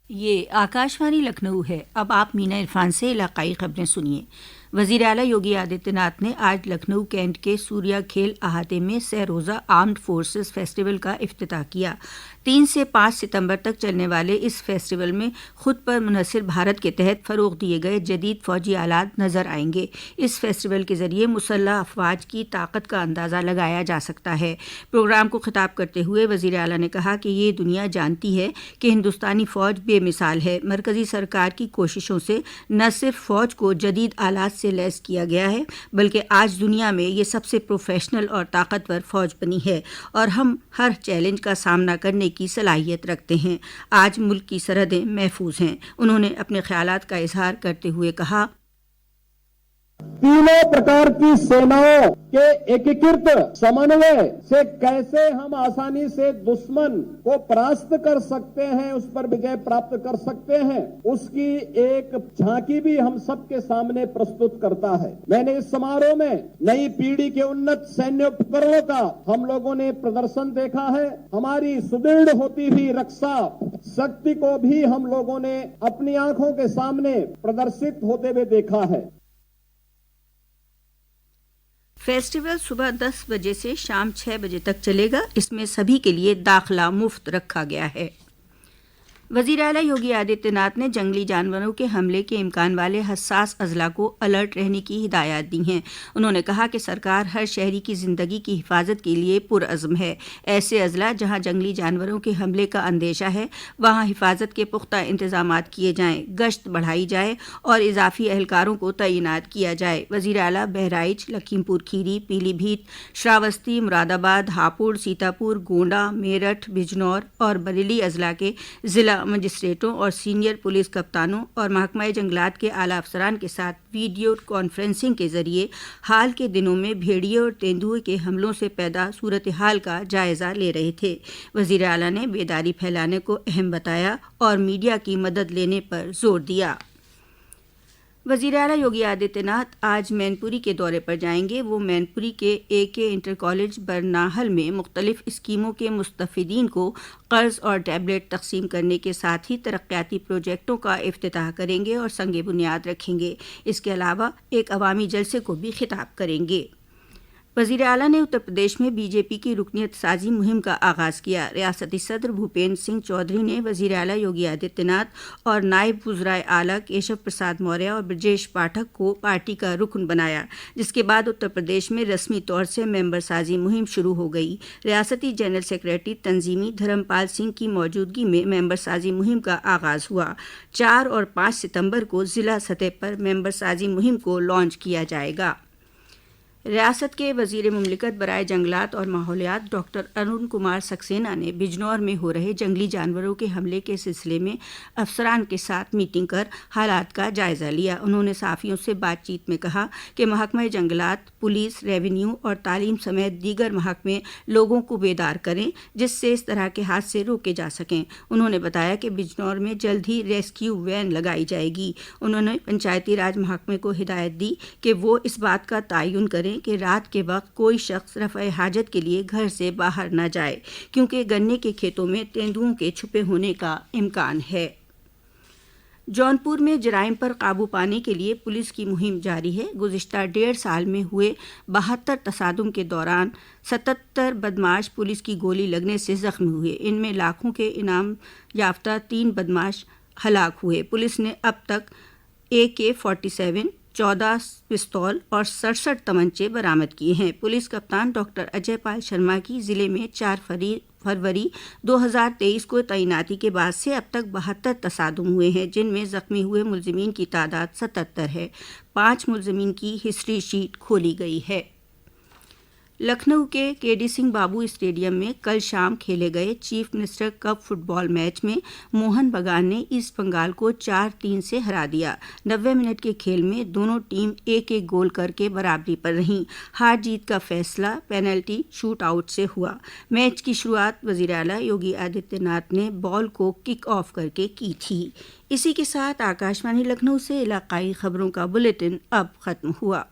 یہ آکاشوانی لکھنؤ ہے۔ اب آپ مینا عرفان سے علاقائی خبریں سنیے۔ وزیر اعلیٰ یوگی آدتیہ ناتھ نے آج لکھنؤ کینٹ کے سوریا کھیل احاطے میں سہ روزہ آرمڈ فورسز فیسٹیول کا افتتاح کیا۔ 3 سے 5 ستمبر تک چلنے والے اس فیسٹیول میں خود پر منحصر بھارت کے تحت فروغ دیے گئے جدید فوجی آلات نظر آئیں گے۔ اس فیسٹیول کے ذریعے مسلح افواج کی طاقت کا اندازہ لگایا جا سکتا ہے۔ پروگرام کو خطاب کرتے ہوئے وزیر اعلیٰ نے کہا کہ یہ دنیا جانتی ہے کہ ہندوستانی فوج بے مثال ہے۔ مرکزی سرکار کی کوششوں سے نہ صرف فوج کو جدید آلات سے لیس کیا گیا ہے بلکہ آج دنیا میں یہ سب سے پروفیشنل اور طاقتور فوج بنی ہے اور ہم ہر چیلنج کا سامنا کرنے کی صلاحیت رکھتے ہیں۔ آج ملک کی سرحدیں محفوظ ہیں۔ انہوں نے اپنے خیالات کا اظہار کرتے ہوئے کہا، تینوں پرکار کی سیناؤں کے ایکیکرت سمنوے سے کیسے ہم آسانی سے دشمن کو پراست کر سکتے ہیں، اس پر وجے پراپت کر سکتے ہیں، اس کی ایک جھانکی بھی ہم سب کے سامنے پرستت کرتا ہے۔ میں نے اس سماروہ میں نئی پیڑھی کے انت سینیہ اپکرنوں کا ہم لوگوں نے پردرشن دیکھا ہے۔ ہماری سدرڑھ ہوتی ہوئی رکشا شکتی کو بھی ہم لوگوں نے اپنی آنکھوں کے سامنے پردرشت ہوتے ہوئے دیکھا ہے۔ فیسٹیول صبح 10 بجے سے شام 6 بجے تک چلے گا۔ اس میں سبھی کے لیے داخلہ مفت رکھا گیا ہے۔ وزیر اعلیٰ یوگی آدتیہ ناتھ نے جنگلی جانوروں کے حملے کے امکان والے حساس اضلاع کو الرٹ رہنے کی ہدایات دی ہیں۔ انہوں نے کہا کہ سرکار ہر شہری کی زندگی کی حفاظت کے لیے پرعزم ہے۔ ایسے اضلاع جہاں جنگلی جانوروں کے حملے کا اندیشہ ہے وہاں حفاظت کے پختہ انتظامات کیے جائیں، گشت بڑھائی جائے اور اضافی اہلکاروں کو تعینات کیا جائے۔ وزیر اعلیٰ بہرائچ، لکھیم پور کھیری، پیلی بھیت، شراوستی، مراد آباد، ہاپوڑ، سیتاپور، گونڈہ، میرٹھ، بجنور اور بریلی اضلاع کے ضلع مجسٹریٹوں اور سینئر پولیس کپتانوں اور محکمہ جنگلات کے اعلیٰ افسران کے ساتھ ویڈیو کانفرنسنگ کے ذریعے حال کے دنوں میں بھیڑیے اور تیندوے کے حملوں سے پیدا صورتحال کا جائزہ لے رہے تھے۔ وزیر اعلیٰ نے بیداری پھیلانے کو اہم بتایا اور میڈیا کی مدد لینے پر زور دیا۔ وزیر اعلیٰ یوگی آدتیہ ناتھ آج مین پوری کے دورے پر جائیں گے۔ وہ مین پوری کے AK انٹر کالج برناہل میں مختلف اسکیموں کے مستفیدین کو قرض اور ٹیبلٹ تقسیم کرنے کے ساتھ ہی ترقیاتی پروجیکٹوں کا افتتاح کریں گے اور سنگ بنیاد رکھیں گے۔ اس کے علاوہ ایک عوامی جلسے کو بھی خطاب کریں گے۔ وزیر اعلیٰ نے اتر پردیش میں BJP کی رکنیت سازی مہم کا آغاز کیا۔ ریاستی صدر بھوپیندر سنگھ چودھری نے وزیر اعلیٰ یوگی آدتیہ ناتھ اور نائب وزرائے اعلیٰ کیشو پرساد موریہ اور برجیش پاٹھک کو پارٹی کا رکن بنایا، جس کے بعد اتر پردیش میں رسمی طور سے ممبر سازی مہم شروع ہو گئی۔ ریاستی جنرل سیکریٹری تنظیمی دھرم پال سنگھ کی موجودگی میں ممبر سازی مہم کا آغاز ہوا۔ 4 اور 5 ستمبر کو ضلع سطح پر ممبر سازی مہم کو لانچ کیا جائے گا۔ ریاست کے وزیر مملکت برائے جنگلات اور ماحولیات ڈاکٹر ارون کمار سکسینہ نے بجنور میں ہو رہے جنگلی جانوروں کے حملے کے سلسلے میں افسران کے ساتھ میٹنگ کر حالات کا جائزہ لیا۔ انہوں نے صحافیوں سے بات چیت میں کہا کہ محکمہ جنگلات، پولیس، ریونیو اور تعلیم سمیت دیگر محکمے لوگوں کو بیدار کریں جس سے اس طرح کے حادثے روکے جا سکیں۔ انہوں نے بتایا کہ بجنور میں جلد ہی ریسکیو وین لگائی جائے گی۔ انہوں نے پنچایتی راج محکمے کو ہدایت دی کہ وہ اس بات کا تعین کریں کہ رات کے وقت کوئی شخص رفع حاجت کے لیے گھر سے باہر نہ جائے کیونکہ گنے کے کھیتوں میں تیندوؤں کے چھپے ہونے کا امکان ہے۔ جونپور میں جرائم پر قابو پانے کے لیے پولیس کی مہم جاری ہے۔ گزشتہ 1.5 سال میں ہوئے 72 تصادم کے دوران 77 بدماش پولیس کی گولی لگنے سے زخمی ہوئے۔ ان میں لاکھوں کے انعام یافتہ 3 بدماش ہلاک ہوئے۔ پولیس نے اب تک AK-47، 14 پستول اور 67 تمنچے برآمد کیے ہیں۔ پولیس کپتان ڈاکٹر اجے پال شرما کی ضلع میں 4 فروری 2023 کو تعیناتی کے بعد سے اب تک 72 تصادم ہوئے ہیں، جن میں زخمی ہوئے ملزمین کی تعداد 77 ہے۔ 5 ملزمین کی ہسٹری شیٹ کھولی گئی ہے۔ لکھنؤ کے KD سنگھ بابو اسٹیڈیم میں کل شام کھیلے گئے چیف منسٹر کپ فٹ بال میچ میں موہن بگان نے ایسٹ بنگال کو 4-3 سے ہرا دیا۔ 90 منٹ کے کھیل میں دونوں ٹیم ایک گول کر کے برابری پر رہیں۔ ہار جیت کا فیصلہ پینلٹی شوٹ آؤٹ سے ہوا۔ میچ کی شروعات وزیر اعلیٰ یوگی آدتیہ ناتھ نے بال کو کک آف کر کے کی تھی۔ اسی کے ساتھ آکاشوانی لکھنؤ سے علاقائی خبروں کا بلیٹن اب ختم ہوا۔